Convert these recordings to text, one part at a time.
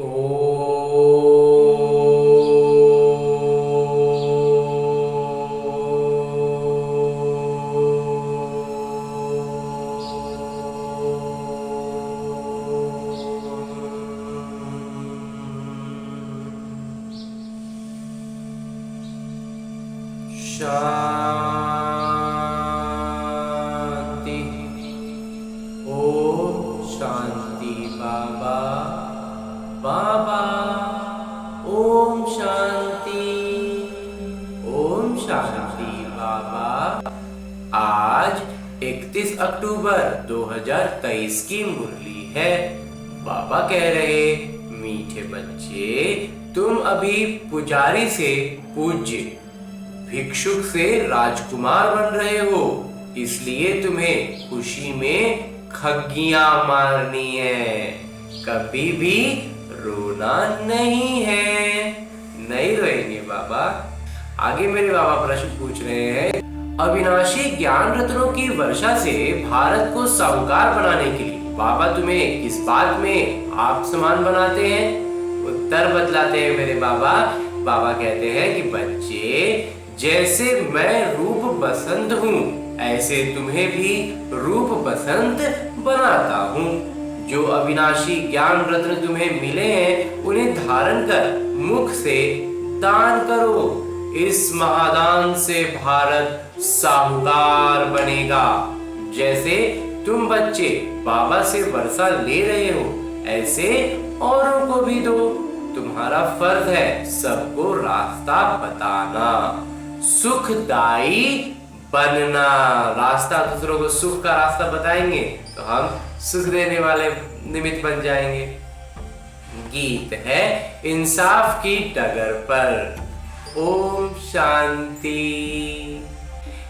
ओ शांति। ओम शांति। बाबा बाबा ओम शांति। ओम शांति बाबा। आज 31 अक्टूबर 2023 की मुरली है। बाबा कह रहे, मीठे बच्चे, तुम अभी पुजारी से पूज्य, भिक्षुक से राजकुमार बन रहे हो, इसलिए तुम्हें खुशी में खग्गियां मारनी है, कभी भी रोना नहीं है। नहीं रोएंगे बाबा। आगे मेरे बाबा प्रश्न पूछ रहे हैं, अविनाशी ज्ञान रत्नों की वर्षा से भारत को साहूकार बनाने के लिए बाबा तुम्हें किस बात में आप समान बनाते हैं? उत्तर बतलाते हैं मेरे बाबा। बाबा कहते हैं कि बच्चे, जैसे मैं रूप बसंत हूँ, ऐसे तुम्हें भी रूप बसंत बनाता हूँ। जो अविनाशी ज्ञान रत्न तुम्हें मिले हैं, उन्हें धारण कर मुख से दान करो। इस महादान से भारत साहूकार बनेगा। जैसे तुम बच्चे बाबा से वर्षा ले रहे हो, ऐसे औरों को भी दो। तुम्हारा फर्ज है सबको रास्ता बताना, सुखदाई बनना। रास्ता दूसरों को सुख का रास्ता बताएंगे तो हम सुख देने वाले निमित्त बन जाएंगे। गीत है इंसाफ की डगर पर। ओम शांति।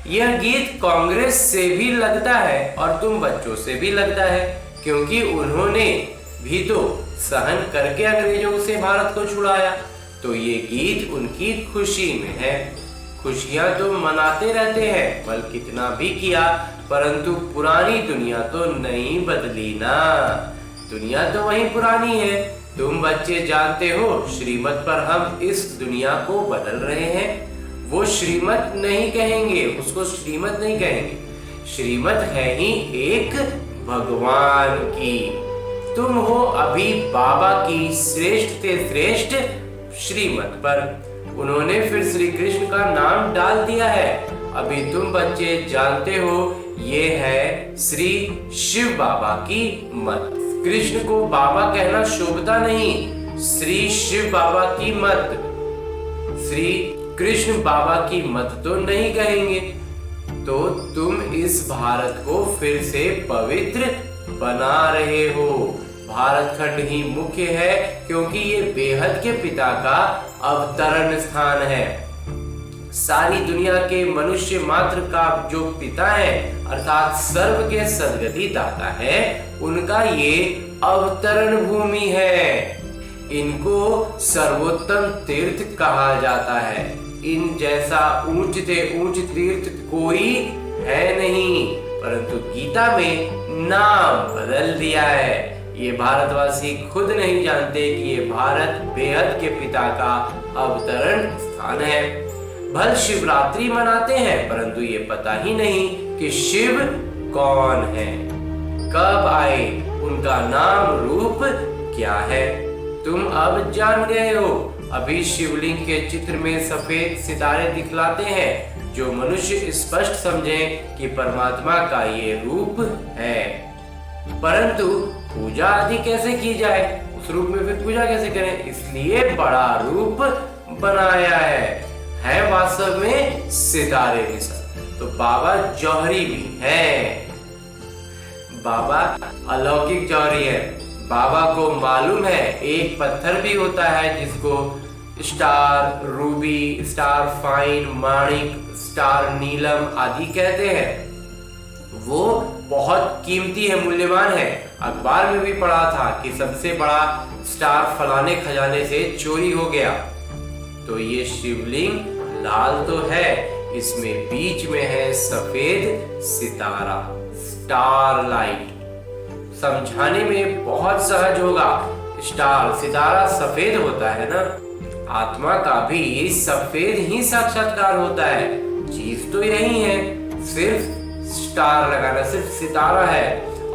यह गीत कांग्रेस से भी लगता है और तुम बच्चों से भी लगता है, क्योंकि उन्होंने भी तो सहन करके अंग्रेजों से भारत को छुड़ाया। तो ये गीत उनकी खुशी में है। खुशियां तो मनाते रहते हैं, बल कितना भी किया, परंतु पुरानी दुनिया तो नहीं बदली ना। दुनिया तो वही पुरानी है। तुम बच्चे जानते हो, श्रीमत पर हम इस दुनिया को बदल रहे हैं। वो श्रीमत नहीं कहेंगे, उसको श्रीमत नहीं कहेंगे। श्रीमत है ही एक भगवान की। तुम हो अभी बाबा की श्रेष्ठ से श्रेष्ठ श्रीमत पर। उन्होंने फिर श्री कृष्ण का नाम डाल दिया है। अभी तुम बच्चे जानते हो, ये है श्री शिव बाबा की मत। कृष्ण को बाबा कहना शोभता नहीं, श्री शिव बाबा की मत। श्री कृष्ण बाबा की मत तो नहीं कहेंगे। तो तुम इस भारत को फिर से पवित्र बना रहे हो। भारत खंड ही मुख्य है, क्योंकि ये बेहद के पिता का अवतरण स्थान है। सारी दुनिया के मनुष्य मात्र का जो पिता है, अर्थात सर्व के सद्गति दाता है, उनका ये अवतरण भूमि है। इनको सर्वोत्तम तीर्थ कहा जाता है। इन जैसा ऊंच से ऊंच तीर्थ कोई है नहीं, परंतु गीता में नाम बदल दिया है। ये भारतवासी खुद नहीं जानते कि ये भारत बेहद के पिता का अवतरण स्थान है। भल शिवरात्रि मनाते हैं, परंतु ये पता ही नहीं कि शिव कौन है, कब आए, उनका नाम रूप क्या है। तुम अब जान गए हो। अभी शिवलिंग के चित्र में सफेद सितारे दिखलाते हैं, जो मनुष्य स्पष्ट समझे कि परमात्मा का ये रूप है। परंतु पूजा आदि कैसे की जाए, उस रूप में फिर पूजा कैसे करें, इसलिए बड़ा रूप बनाया है वास्तव में सितारे जैसा। तो बाबा जौहरी भी है। बाबा अलौकिक जौहरी है। बाबा को मालूम है एक पत्थर भी होता है जिसको स्टार रूबी, स्टार फाइन, माणिक, स्टार नीलम आदि कहते हैं। वो बहुत कीमती है, मूल्यवान है। अखबार में भी पढ़ा था कि सबसे बड़ा स्टार फलाने खजाने से चोरी हो गया। तो ये शिवलिंग लाल तो है, इसमें बीच में है सफेद सितारा, स्टार लाइट। समझाने में बहुत सहज होगा, स्टार सितारा सफेद होता है ना, आत्मा का भी सफेद ही साक्षात्कार होता है। चीज तो यही है, सिर्फ स्टार लगाना, सिर्फ सितारा है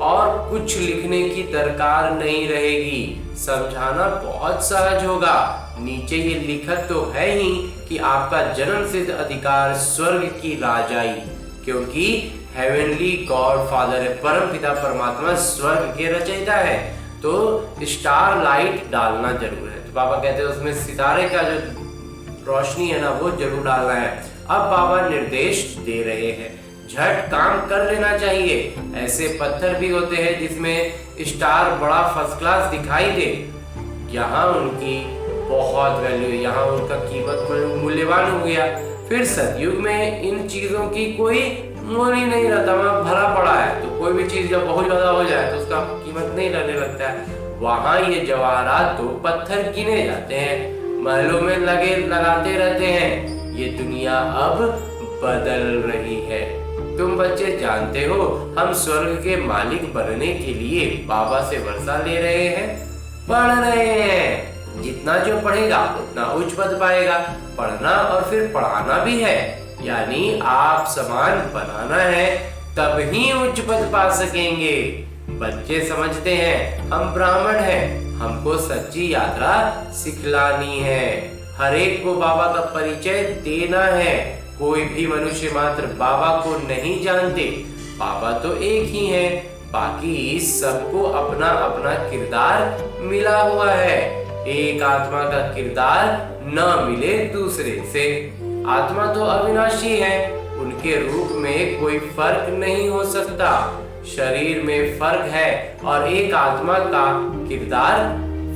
और कुछ लिखने की दरकार नहीं रहेगी। समझाना बहुत सहज होगा। नीचे ये लिखत तो है ही कि आपका जन्म सिद्ध अधिकार स्वर्ग की राजाई, क्योंकि हेवनली गॉड फादर है, परम पिता परमात्मा स्वर्ग के रचयिता है, तो स्टार लाइट डालना जरूर है। तो बाबा कहते हैं उसमें सितारे का जो रोशनी है ना वो जरूर डालना है। अब बाबा निर्देश दे रहे हैं, झट काम कर लेना चाहिए। ऐसे पत्थर भी होते हैं जिसमें स्टार बड़ा फर्स्ट क्लास दिखाई दे, यहाँ उनकी बहुत वैल्यू है, यहाँ उनका कीमत मूल्यवान हो गया। फिर सतयुग में इन चीजों की कोई मोल ही नहीं रहता, वहाँ भरा पड़ा है, तो कोई भी चीज जब बहुत ज्यादा हो जाए तो उसका कीमत नहीं लगने लगता है। वहाँ ये जवाहरात तो पत्थर गिने जाते हैं, महलों में लगाते रहते हैं। ये दुनिया अब बदल रही है। तुम बच्चे जानते हो हम स्वर्ग के मालिक बनने के लिए बाबा से वर्षा ले रहे हैं, पढ़ रहे हैं। जितना जो पढ़ेगा उतना उच्च पद पाएगा। पढ़ना और फिर पढ़ाना भी है, यानी आप समान बनाना है, तब ही उच्च पद पा सकेंगे। बच्चे समझते हैं हम ब्राह्मण हैं, हमको सच्ची यात्रा सिखलानी है, हर एक को बाबा का परिचय देना है। कोई भी मनुष्य मात्र बाबा को नहीं जानते, बाबा तो एक ही है, बाकी सबको अपना अपना किरदार मिला हुआ है। एक आत्मा का किरदार न मिले दूसरे से। आत्मा तो अविनाशी है, उनके रूप में कोई फर्क नहीं हो सकता। शरीर में फर्क है और एक आत्मा का किरदार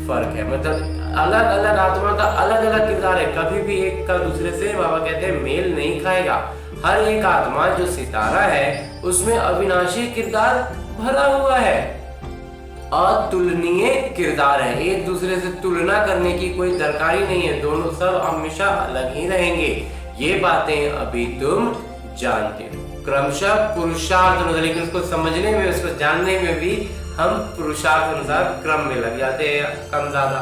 फर्क है, मतलब अलग अलग आत्मा का अलग अलग किरदार है, कभी भी एक का दूसरे से बाबा कहते हैं मेल नहीं खाएगा। हर एक आत्मा जो सितारा है उसमें अविनाशी किरदार भरा हुआ है, अतुलनीय किरदार है, एक दूसरे से तुलना करने की कोई दरकार ही नहीं है, दोनों सब हमेशा अलग ही रहेंगे। ये बातें अभी तुम जानते हो। क्रमशः पुरुषार्थ अनुसार, लेकिन उसको समझने में, उसको जानने में भी हम पुरुषार्थ अनुसार क्रम में लग जाते हैं कम ज्यादा।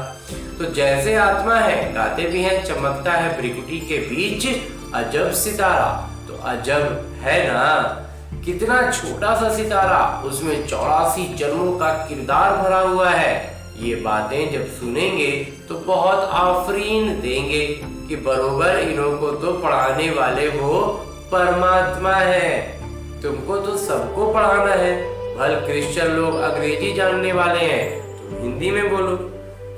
तो जैसे आत्मा है, गाते भी हैं, चमकता है भ्रिकुटी के बीच अजब सितारा। तो अजब है ना, कितना छोटा सा सितारा, उसमें 84 जन्मों का किरदार भरा हुआ है। ये बातें जब सुनेंगे तो बहुत आफरीन देंगे कि बरोबर इन्हों को तो पढ़ाने वाले वो परमात्मा है। तुमको तो सबको पढ़ाना है। भल क्रिश्चियन लोग अंग्रेजी जानने वाले हैं तो हिंदी में बोलो,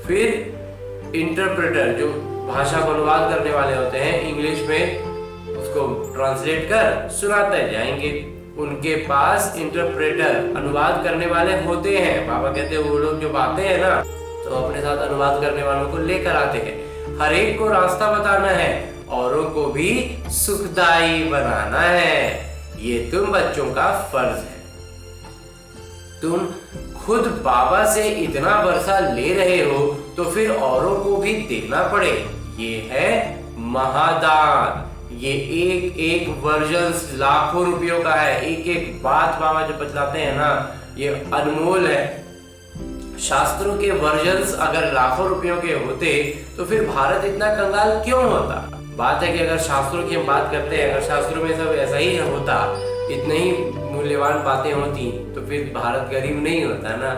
फिर इंटरप्रेटर जो भाषा को अनुवाद करने वाले होते हैं इंग्लिश में उसको ट्रांसलेट कर सुनाते जाएंगे। उनके पास इंटरप्रेटर अनुवाद करने वाले होते हैं। बाबा कहते हैं वो लोग जो आते हैं ना तो अपने साथ अनुवाद करने वालों को लेकर आते हैं। हर एक को रास्ता बताना है, औरों को भी सुखदायी बनाना है। ये तुम बच्चों का फर्ज है। तुम खुद बाबा से इतना वर्षा ले रहे हो तो फिर औरों को भी देना पड़े। ये है महादान। ये एक एक वर्जन लाखों रुपयों का है। एक एक बात बाबा जो बतलाते हैं ना ये अनमोल है। शास्त्रों के वर्जन्स अगर लाखों रुपयों के होते तो फिर भारत इतना कंगाल क्यों होता। बात है कि अगर शास्त्रों की हम बात करते हैं, अगर शास्त्रों में सब ऐसा ही होता, इतने ही मूल्यवान बातें होती तो फिर भारत गरीब नहीं होता ना।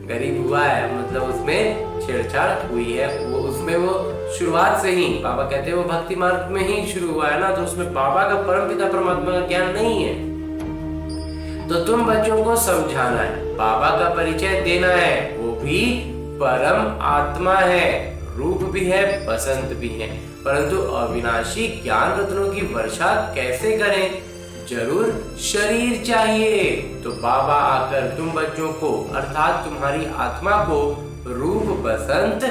गरीब हुआ है मतलब उसमें छेड़छाड़ हुई है, वो उसमें वो शुरुआत से ही बाबा कहते हैं वो भक्ति मार्ग में ही शुरू हुआ है ना, तो उसमें बाबा का परम पिता परमात्मा का ज्ञान नहीं है। तो तुम बच्चों को समझाना है, बाबा का परिचय देना है। वो भी परम आत्मा है, रूप भी है, बसंत भी है, परंतु अविनाशी ज्ञान रत्नों की वर्षा कैसे करें। जरूर शरीर चाहिए। तो बाबा आकर तुम बच्चों को अर्थात तुम्हारी आत्मा को रूप बसंत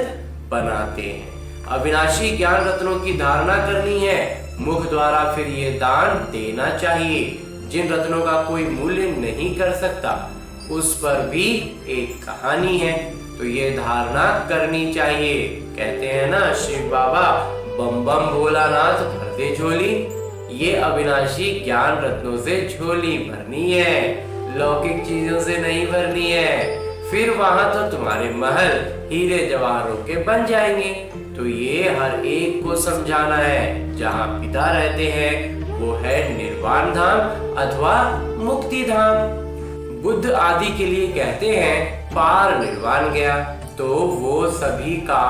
बनाते हैं। अविनाशी ज्ञान रत्नों की धारणा करनी है, मुख द्वारा फिर ये दान देना चाहिए। जिन रत्नों का कोई मूल्य नहीं कर सकता उस पर भी एक कहानी है, तो ये धारणा करनी चाहिए। कहते हैं ना शिव बाबा बम बम भोलानाथ भर दे झोली। ये अविनाशी ज्ञान रत्नों से झोली भरनी है, लौकिक चीजों से नहीं भरनी है। फिर वहां तो तुम्हारे महल हीरे जवाहरों के बन जाएंगे। तो ये हर एक को समझाना है, जहाँ पिता रहते हैं वो है निर्वाण धाम अथवा मुक्ति धाम। बुद्ध आदि के लिए कहते हैं पार निर्वाण गया, तो वो सभी का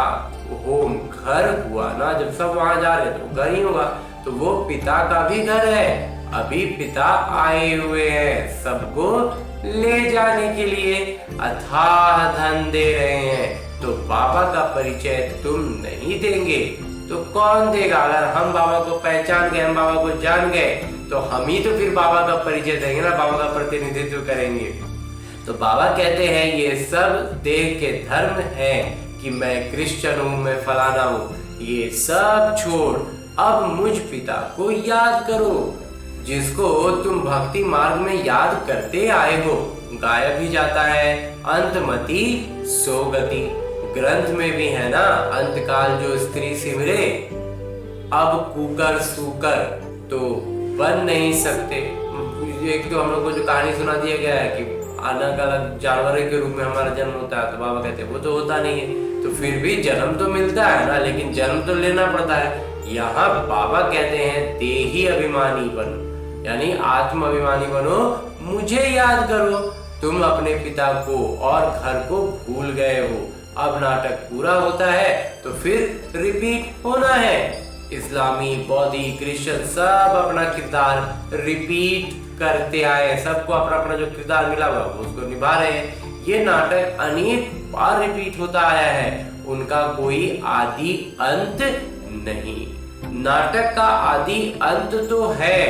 होम घर हुआ ना, जब सब वहां जा रहे तो घर ही होगा। तो वो पिता का भी घर है। अभी पिता आए हुए हैं सबको ले जाने के लिए, अथाह धन दे रहे हैं। तो बाबा का परिचय तुम नहीं देंगे तो कौन देगा? अगर हम बाबा को पहचान गए, हम बाबा को जान गए, तो हम ही तो फिर बाबा का परिचय देंगे ना, बाबा का प्रतिनिधित्व करेंगे। तो बाबा कहते हैं ये सब देह के धर्म है कि मैं क्रिश्चियन हूँ, मैं फलाना हूँ, ये सब छोड़ अब मुझ पिता को याद करो, जिसको तुम भक्ति मार्ग में याद करते आए हो। गायब ही जाता है अंतमति सोगति। ग्रंथ में भी है ना, अंतकाल जो स्त्री सिमरे अब कुकर सुकर तो बन नहीं सकते। एक तो हम लोग को जो कहानी सुना दिया गया है कि अलग अलग जानवरों के रूप में हमारा जन्म होता है, तो बाबा कहते हैं वो तो होता नहीं है। तो फिर भी जन्म तो मिलता है ना, लेकिन जन्म तो लेना पड़ता है। यहाँ बाबा कहते हैं देही अभिमानी बनो, यानी आत्म अभिमानी बनो, मुझे याद करो। तुम अपने पिता को और घर को भूल गए हो। अब नाटक पूरा होता है तो फिर रिपीट होना है। इस्लामी, बौद्धी, क्रिश्चियन सब अपना किरदार रिपीट करते आए, सबको अपना अपना जो किरदार मिला हुआ वो उसको निभा रहे हैं। ये नाटक अनेक बार रिपीट होता आया है, उनका कोई आदि अंत नहीं। नाटक का आदि अंत तो है,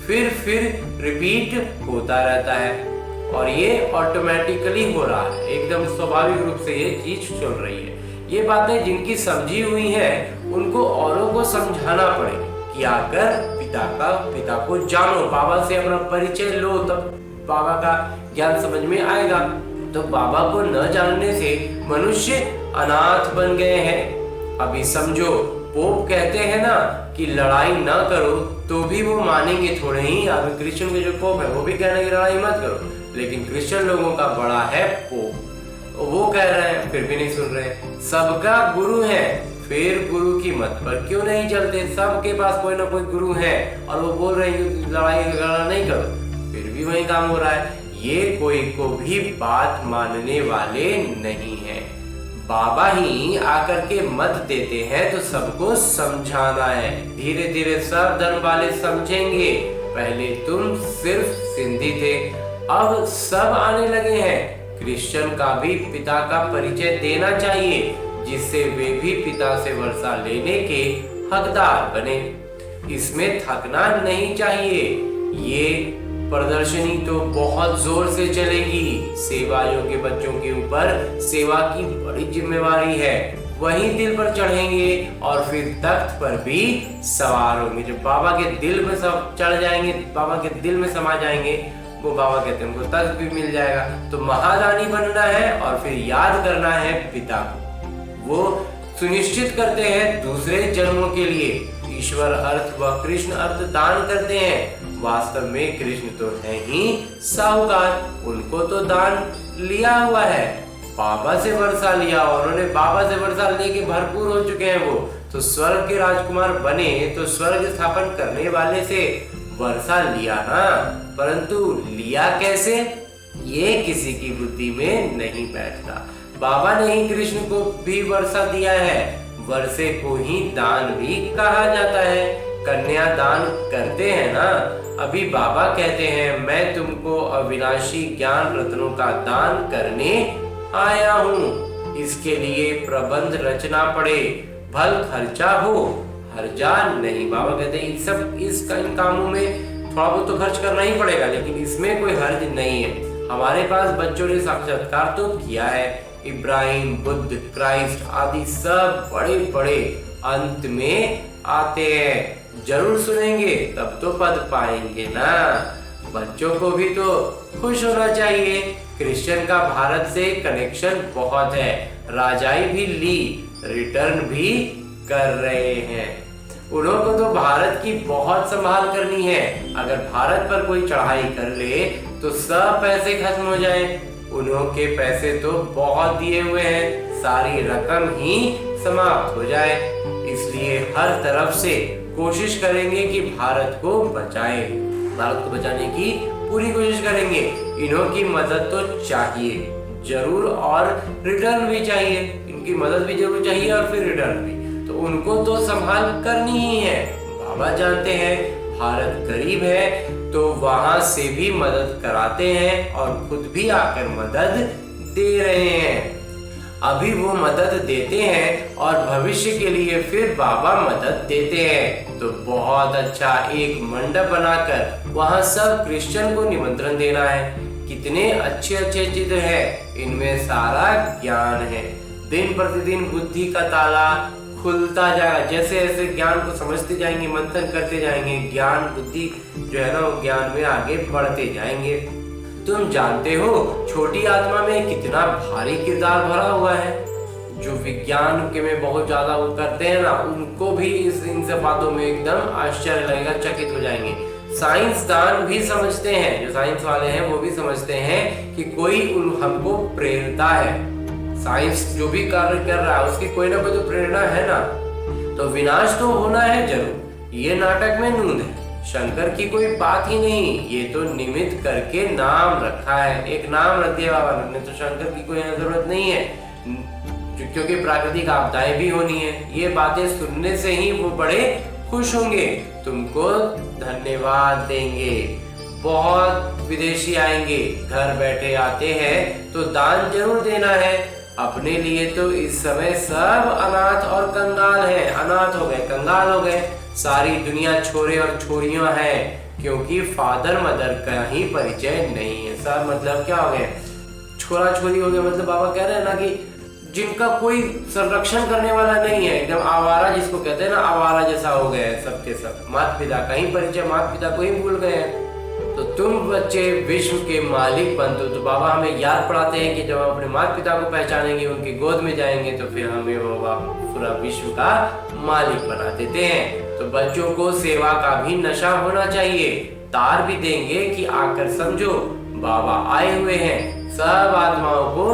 फिर रिपीट होता रहता है और ये ऑटोमेटिकली हो रहा है, एकदम स्वाभाविक रूप से ये चीज चल रही है। ये बातें जिनकी समझी हुई है उनको औरों को समझाना पड़े कि आकर पिता को जानो, बाबा से अपना परिचय लो, तब बाबा का ज्ञान समझ में आएगा। तो बाबा को न जानने से मनुष्य अनाथ बन गए हैं। अभी समझो, पोप कहते हैं ना कि लड़ाई ना करो, तो भी वो मानेंगे थोड़े ही। अभी क्रिश्चियन के जो पोप है वो भी कह रहे हैं कि लड़ाई मत करो, लेकिन क्रिश्चियन लोगों का बड़ा है पोप, वो कह रहे हैं फिर भी नहीं सुन रहे। सबका गुरु है, फिर गुरु की मत पर क्यों नहीं चलते? सबके पास कोई ना कोई गुरु है और वो बोल रहे हैं कि लड़ाई झगड़ा नहीं करो, फिर भी वही काम हो रहा है। ये कोई को भी बात मानने वाले नहीं है। बाबा ही आकर के मत देते हैं तो सबको समझाना है। धीरे धीरे सब धर्म वाले समझेंगे। पहले तुम सिर्फ सिंधी थे, अब सब आने लगे हैं। क्रिश्चियन का भी पिता का परिचय देना चाहिए, जिससे वे भी पिता से वर्षा लेने के हकदार बने। इसमें थकना नहीं चाहिए। ये प्रदर्शनी तो बहुत जोर से चलेगी। सेवा योग्य बच्चों के ऊपर सेवा की बड़ी जिम्मेवारी है। वही दिल पर चढ़ेंगे और फिर तख्त पर भी सवार होंगे। जब बाबा के दिल में सब चढ़ जाएंगे, बाबा के दिल में समा जाएंगे, वो बाबा कहते हैं उनको तख्त भी मिल जाएगा। तो महादानी बनना है और फिर याद करना है पिता को। वो सुनिश्चित करते हैं दूसरे जन्मों के लिए। ईश्वर अर्थ व कृष्ण अर्थ दान करते हैं। वास्तव में कृष्ण तो है ही साहूकार, उनको तो दान लिया हुआ है। बाबा से वर्षा लिया, उन्होंने बाबा से वर्षा लेके भरपूर हो चुके हैं। वो तो स्वर्ग के राजकुमार बने, तो स्वर्ग स्थापन करने वाले से वर्षा लिया ना, परंतु लिया कैसे, ये किसी की बुद्धि में नहीं बैठता। बाबा ने ही कृष्ण को भी वर्षा दिया है। वर्षे को ही दान भी कहा जाता है। कन्या दान करते हैं ना। अभी बाबा कहते हैं मैं तुमको अविनाशी ज्ञान रत्नों का दान करने आया हूँ। इसके लिए प्रबंध रचना पड़े, भल खर्चा हो, हर्जा नहीं। बाबा कहते हैं इन कामों में थोड़ा बहुत तो खर्च करना ही पड़ेगा, लेकिन इसमें कोई हर्ज नहीं है। हमारे पास बच्चों ने साक्षात्कार तो किया है। इब्राहिम, बुद्ध, क्राइस्ट आदि सब बड़े बड़े अंत में आते हैं। जरूर सुनेंगे तब तो पद पाएंगे ना। बच्चों को भी तो खुश होना चाहिए। क्रिश्चियन का भारत से कनेक्शन बहुत है। राजाई भी ली, रिटर्न भी कर रहे हैं। उन्होंने तो भारत की बहुत संभाल करनी है। अगर भारत पर कोई चढ़ाई कर ले तो सब पैसे खत्म हो जाए। उन्हों के पैसे तो बहुत दिए हुए हैं, सारी रकम ही समाप्त हो जाए। इसलिए हर तरफ से कोशिश करेंगे कि भारत को बचाए। भारत को बचाने की पूरी कोशिश करेंगे। इन्हों की मदद तो चाहिए जरूर और रिटर्न भी चाहिए। इनकी मदद भी जरूर चाहिए और फिर रिटर्न भी, तो उनको तो संभाल करनी ही है। बाबा जानते हैं भारत गरीब है तो वहां से भी मदद कराते हैं और खुद भी आकर मदद दे रहे हैं। अभी वो मदद देते हैं और भविष्य के लिए फिर बाबा मदद देते हैं। तो बहुत अच्छा एक मंडप बनाकर वहां सब क्रिश्चियन को निमंत्रण देना है। कितने अच्छे अच्छे चित्र है, इनमें सारा ज्ञान है। दिन प्रतिदिन बुद्धि का ताला खुलता जाएगा। जैसे जैसे ज्ञान को समझते जाएंगे, मंथन करते जाएंगे, ज्ञान बुद्धि जो है ना वो ज्ञान में आगे बढ़ते जाएंगे। तुम जानते हो छोटी आत्मा में कितना भारी किरदार भरा हुआ है। जो विज्ञान के में बहुत ज्यादा वो करते हैं ना, उनको भी इन सब बातों में एकदम आश्चर्य लगेगा, चकित हो जाएंगे। साइंसदान भी समझते हैं, जो साइंस वाले हैं वो भी समझते हैं कि कोई हमको प्रेरता है। साइंस जो भी कार्य कर रहा है उसकी कोई ना कोई तो प्रेरणा है ना। तो विनाश तो होना है जरूर, ये नाटक में नूंद है। शंकर की कोई बात ही नहीं, ये तो निमित्त करके नाम रखा है। एक नाम रख दिया बाबा ने, तो शंकर की कोई जरूरत नहीं है, क्योंकि प्राकृतिक आपदाएं भी होनी है। ये बातें सुनने से ही वो बड़े खुश होंगे, तुमको धन्यवाद देंगे। बहुत विदेशी आएंगे, घर बैठे आते हैं तो दान जरूर देना है। अपने लिए तो इस समय सब अनाथ और कंगाल हैं। अनाथ हो गए, कंगाल हो गए, सारी दुनिया छोरे और छोरियां हैं, क्योंकि फादर मदर का ही परिचय नहीं है। सब मतलब क्या हो गए, छोरा छोरी हो गए। मतलब बाबा कह रहे हैं ना कि जिनका कोई संरक्षण करने वाला नहीं है, एकदम आवारा जिसको कहते हैं ना, आवारा जैसा हो गया है सबके सब। माता पिता का ही परिचय, माता पिता को ही भूल गए हैं। तो तुम बच्चे विश्व के मालिक बनते हो। तो बाबा हमें याद पढ़ाते हैं कि जब हम अपने माता पिता को पहचानेंगे, उनकी गोद में जाएंगे, तो फिर हमें बाबा पूरा विश्व का मालिक बना देते हैं। तो बच्चों को सेवा का भी नशा होना चाहिए। तार भी देंगे कि आकर समझो बाबा आए हुए हैं सब आत्माओं को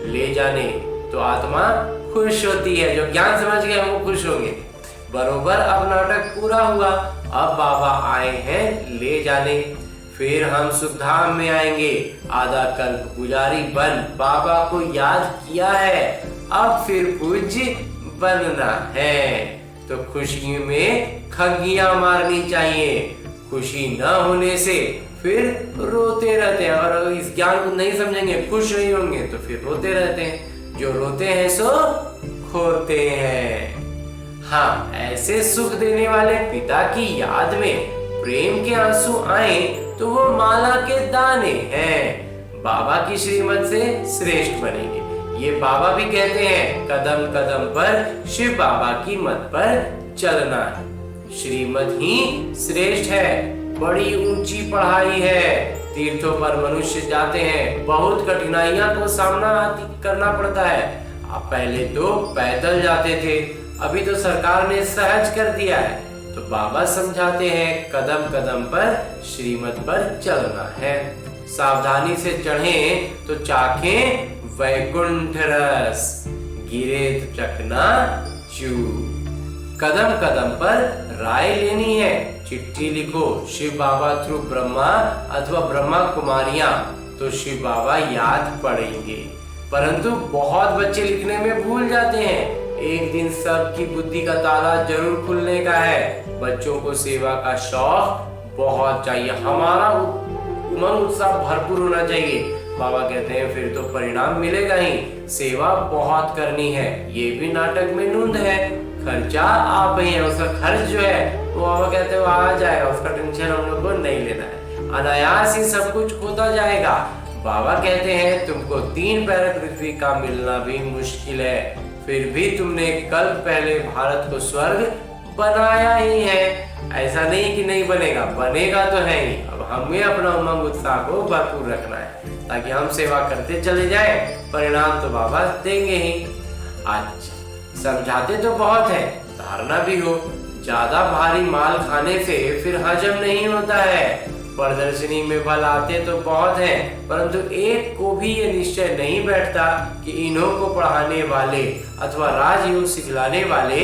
ले जाने। तो आत्मा खुश होती है, जो ज्ञान समझ गए वो खुश होंगे। बरोबर अब नाटक पूरा हुआ, अब बाबा आए हैं ले जाने। फिर हम सुखधाम में आएंगे। आधा कल्प पुजारी बन बाबा को याद किया है, अब फिर पूज्य बनना है। तो खुशी में खगियां मारनी चाहिए। खुशी न होने से फिर रोते रहते हैं, और इस ज्ञान को नहीं समझेंगे, खुश नहीं होंगे तो फिर रोते रहते हैं। जो रोते हैं सो खोते हैं। हाँ, ऐसे सुख देने वाले पिता की याद में प्रेम के आंसू आए तो वो माला के दाने हैं। बाबा की श्रीमत से श्रेष्ठ बनेंगे। ये बाबा भी कहते हैं, कदम कदम पर शिव बाबा की मत पर चलना है। श्रीमत ही श्रेष्ठ है, बड़ी ऊंची पढ़ाई है। तीर्थों पर मनुष्य जाते हैं, बहुत कठिनाइयां को सामना करना पड़ता है। अब पहले तो पैदल जाते थे, अभी तो सरकार ने सहज कर दिया है। तो बाबा समझाते हैं, कदम कदम पर श्रीमत पर चलना है। सावधानी से चढ़ें तो चाखें वैकुंठ रस, गिरे तो चकना चूर। कदम कदम पर राय लेनी है। चिट्ठी लिखो शिव बाबा थ्रू ब्रह्मा अथवा ब्रह्मा कुमारियां, तो शिव बाबा याद पड़ेंगे। परंतु बहुत बच्चे लिखने में भूल जाते हैं। एक दिन सबकी बुद्धि का ताला जरूर खुलने का है। बच्चों को सेवा का शौक बहुत चाहिए, हमारा उमंग उत्साह भरपूर होना चाहिए। बाबा कहते हैं फिर तो परिणाम मिलेगा ही। सेवा बहुत करनी है, ये भी नाटक में नूंद है। खर्चा आप ही है, उसका खर्च जो है वो बाबा कहते हैं वो आ जाएगा, उसका टेंशन हम लोग को नहीं लेना है। अनायास ही सब कुछ होता जाएगा। बाबा कहते हैं तुमको 3 पैर पृथ्वी का मिलना भी मुश्किल है, फिर भी तुमने कल पहले भारत को स्वर्ग बनाया ही है। ऐसा नहीं कि नहीं बनेगा, बनेगा तो है ही। अब हमें अपना उमंग उत्साह को भरपूर रखना है ताकि हम सेवा करते चले जाए, परिणाम तो बाबा देंगे ही। अच्छा, समझाते तो बहुत है, धारणा भी हो। ज्यादा भारी माल खाने से फिर हजम नहीं होता है। प्रदर्शनी में फल आते तो बहुत हैं, परंतु एक को भी ये निश्चय नहीं बैठता कि इन्हों को पढ़ाने वाले अथवा राजयोग सिखलाने वाले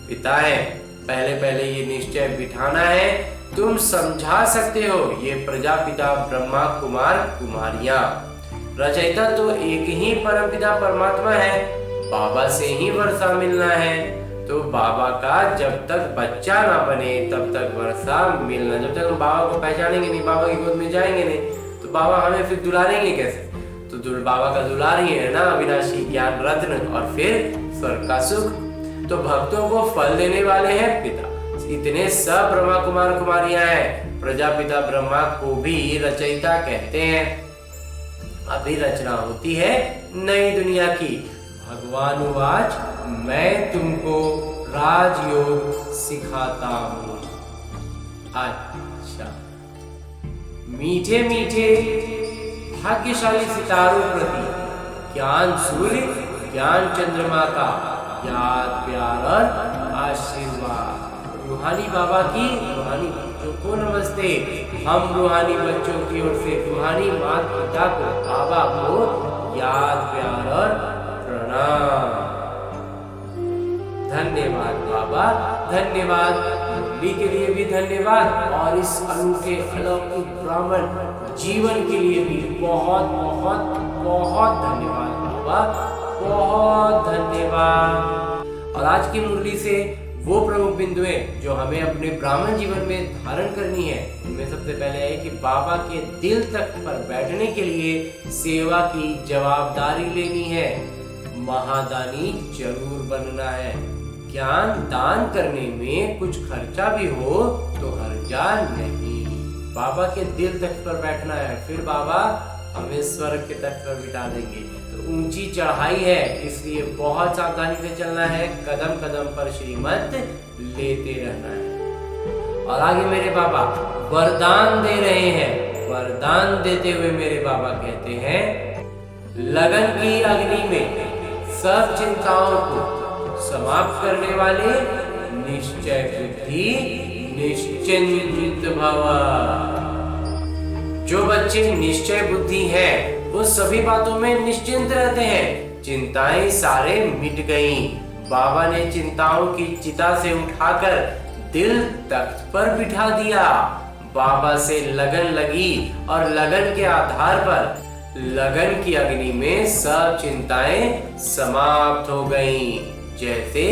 पिता हैं। पहले पहले ये निश्चय बिठाना है। तुम समझा सकते हो, ये प्रजापिता ब्रह्मा कुमार कुमारियां, रचयिता तो एक ही परमपिता परमात्मा है, बाबा से ही वर्षा मिलना है। तो बाबा का जब तक बच्चा ना बने तब तक वर्षा मिलना, जब तक हम बाबा को पहचानेंगे नहीं, बाबा की गोद में जाएंगे नहीं, तो बाबा हमें फिर दुलारेंगे कैसे? तो बाबा का दुलार ही है ना अविनाशी ज्ञान रत्न और फिर स्वर्ग का सुख। तो भक्तों को फल देने वाले हैं पिता। इतने सब ब्रह्मा कुमार कुमारियां हैं। प्रजापिता ब्रह्मा को भी रचयिता कहते हैं। अभी रचना होती है नई दुनिया की। भगवान वाच, मैं तुमको राजयोग सिखाता हूँ। अच्छा, मीठे मीठे भाग्यशाली सितारों प्रति ज्ञान सूर्य ज्ञान चंद्रमा का याद प्यार और आशीर्वाद। रूहानी बाबा की रूहानी बच्चों को नमस्ते। हम रूहानी बच्चों की ओर से रूहानी माता पिता को बाबा को याद प्यार और प्रणाम। धन्यवाद बाबा, धन्यवाद मुरली के लिए भी धन्यवाद, और इस अनूठे अलौकिक ब्राह्मण जीवन के लिए भी बहुत बहुत बहुत धन्यवाद बाबा, बहुत धन्यवाद। और आज की मुरली से वो प्रमुख बिंदुएं जो हमें अपने ब्राह्मण जीवन में धारण करनी है, उनमें सबसे पहले है कि बाबा के दिल तख्त पर बैठने के लिए सेवा की जवाबदारी लेनी है, महादानी जरूर बनना है, ज्ञान दान करने में कुछ खर्चा भी हो तो हर्जा नहीं, बाबा के दिल तख्त पर बैठना है, फिर बाबा हमें स्वर्ग के तख्त पर बिठा देंगे। तो ऊंची चढ़ाई है, इसलिए बहुत सावधानी से चलना है, कदम कदम पर श्रीमत लेते रहना है। और आगे मेरे बाबा वरदान दे रहे हैं। वरदान देते हुए मेरे बाबा कहते हैं, लगन की अग्नि में सब चिंताओं को समाप्त करने वाले निश्चय बुद्धि निश्चिंत भव। जो बच्चे निश्चय बुद्धि हैं वो सभी बातों में निश्चिंत रहते हैं। चिंताएं सारे मिट गईं। बाबा ने चिंताओं की चिता से उठाकर दिल तख्त पर बिठा दिया। बाबा से लगन लगी और लगन के आधार पर लगन की अग्नि में सब चिंताएं समाप्त हो गईं। जैसे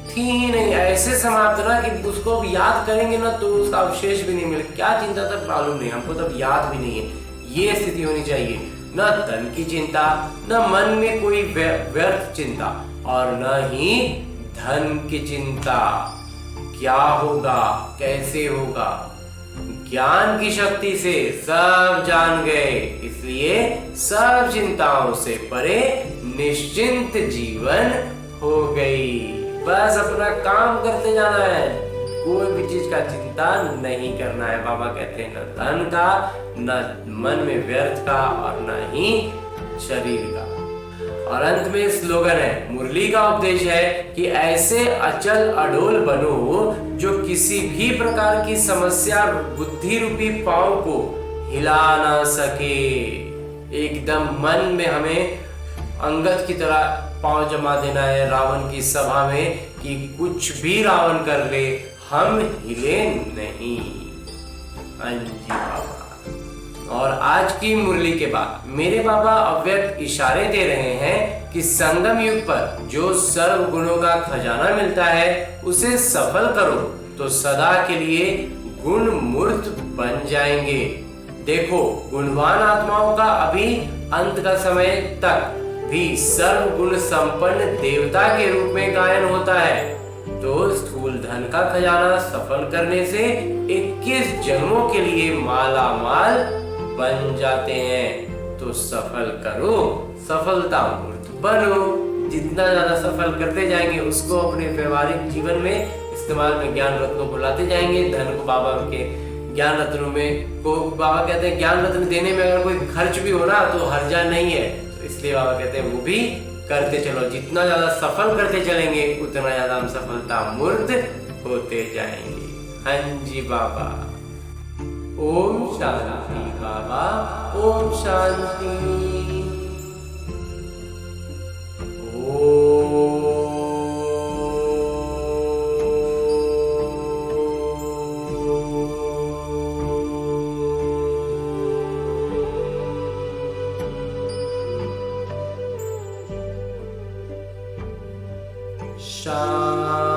थी ही नहीं, ऐसे समाप्त ना कि उसको अब याद करेंगे ना तो उसका अवशेष भी नहीं मिले। क्या चिंता तब मालूम नहीं, हमको तब याद भी नहीं है। ये स्थिति होनी चाहिए। न धन की चिंता, न मन में कोई व्यर्थ चिंता, और न ही धन की चिंता। क्या होगा, कैसे होगा, ज्ञान की शक्ति से सब जान गए, इसलिए सब चिंताओं से परे निश्चिंत जीवन हो गई। बस अपना काम करते जाना है, कोई भी चीज का चिंता नहीं करना है। बाबा कहते हैं न धन का, न मन में व्यर्थ का, और न ही शरीर का। और अंत में स्लोगन है, मुरली का उपदेश है कि ऐसे अचल अडोल बनो जो किसी भी प्रकार की समस्या बुद्धि रूपी पांव को हिला ना सके। एकदम मन में हमें अंगद की तरह पांव जमा देना है रावण की सभा में कि कुछ भी रावण कर ले हम हिले नहीं। हाँ जी बाबा। और आज की मुरली के बाद मेरे बाबा अव्यक्त इशारे दे रहे हैं कि संगम युग पर जो सर्व गुणों का खजाना मिलता है उसे सफल करो तो सदा के लिए गुण मूर्त बन जाएंगे। देखो, गुणवान आत्माओं का अभी अंत का समय तक भी सर्व गुण संपन्न देवता के रूप में गायन होता है। तो स्थूल धन का खजाना सफल करने से 21 जन्मों के लिए माला माल बन जाते हैं। तो सफल करो, सफलता मूर्त बनो। जितना ज्यादा सफल करते जाएंगे उसको अपने व्यवहारिक जीवन में इस्तेमाल में ज्ञान रत्नों को लाते जाएंगे। धन को बाबा के ज्ञान रत्नों में को बाबा कहते हैं ज्ञान रत्न देने में अगर कोई खर्च भी हो ना तो हर्जा नहीं है। तो इसलिए बाबा कहते हैं वो भी करते चलो। जितना ज्यादा सफल करते चलेंगे उतना ज्यादा हम सफलता मूर्त होते जाएंगे। हाँ जी बाबा। ओम शांति बाबा, ओम शांति। शांति।